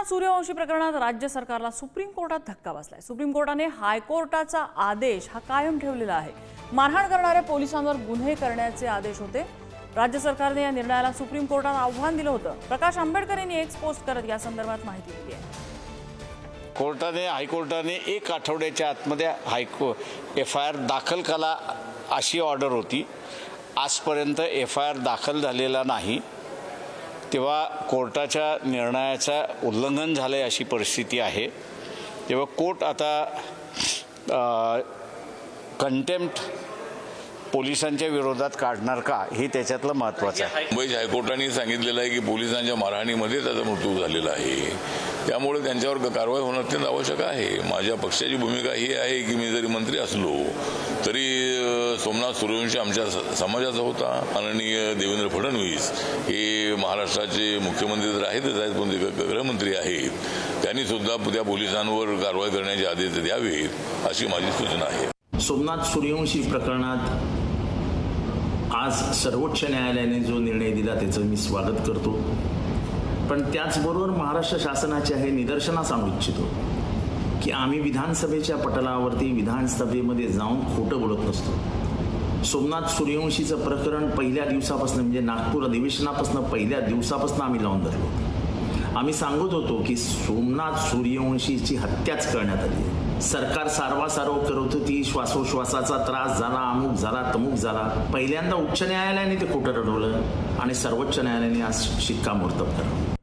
सोमनाथ सूर्यवंशी प्रकरणात राज्य सरकारला सुप्रीम कोर्टात धक्का बसलाय। सुप्रीम कोर्टाने हायकोर्टाचा आदेश हा कायम ठेवलेला आहे। मारहाण करणाऱ्या पोलिसांवर गुन्हे करण्याचे आदेश होते। राज्य सरकारने या निर्णयाला सुप्रीम कोर्टात आव्हान दिलं होतं। प्रकाश आंबेडकर यांनी एक पोस्ट करत या संदर्भात माहिती दिली आहे। हायकोर्टाने एक आठवड्याच्या आतमध्ये FIR दाखल करा अशी ऑर्डर होती। आजपर्यंत FIR दाखल झालेला नाही, तेव्हा कोर्टाच्या निर्णयाचा उल्लंघन झाले अशी परिस्थिती आहे। तेव्हा कोर्ट आता कंटेम्प्ट पोलिसांच्या विरोधात काढणार का हे त्याच्यातलं महत्त्वाचं आहे। मुंबई हायकोर्टाने सांगितलेलं आहे की पोलिसांच्या मारहाणीमध्ये त्याचा मृत्यू झालेला आहे, त्यामुळे त्यांच्यावर कारवाई होणं अत्यंत आवश्यक आहे। माझ्या पक्षाची भूमिका ही आहे की मी जरी मंत्री असलो तरी सोमनाथ सूर्यवंशी आमच्या समाजाचा होता। माननीय देवेंद्र फडणवीस हे महाराष्ट्राचे मुख्यमंत्री तर आहेतच आहेत, पण ते गृहमंत्री आहेत, त्यांनी सुद्धा त्या पोलिसांवर कारवाई करण्याचे आदेश द्यावेत अशी माझी सूचना आहे। सोमनाथ सूर्यवंशी प्रकरणात आज सर्वोच्च न्यायालयाने जो निर्णय दिला त्याचं मी स्वागत करतो, पण त्याचबरोबर महाराष्ट्र शासनाचे हे निदर्शनास आणू इच्छितो की आम्ही विधानसभेच्या पटलावरती विधानसभेमध्ये जाऊन खोटं बोलत नसतो। सोमनाथ सूर्यवंशीचं प्रकरण पहिल्या दिवसापासून म्हणजे नागपूर अधिवेशनापासून पहिल्या दिवसापासून आम्ही लावून धरलो। आम्ही सांगत होतो की सोमनाथ सूर्यवंशीची हत्याच करण्यात आली। सरकार सारवासारव करत होती, श्वासोश्वासाचा त्रास झाला, अमुक झाला, तमुक झाला। पहिल्यांदा उच्च न्यायालयाने ते खोटं रडवलं आणि सर्वोच्च न्यायालयाने आज शिक्कामोर्तब करावं।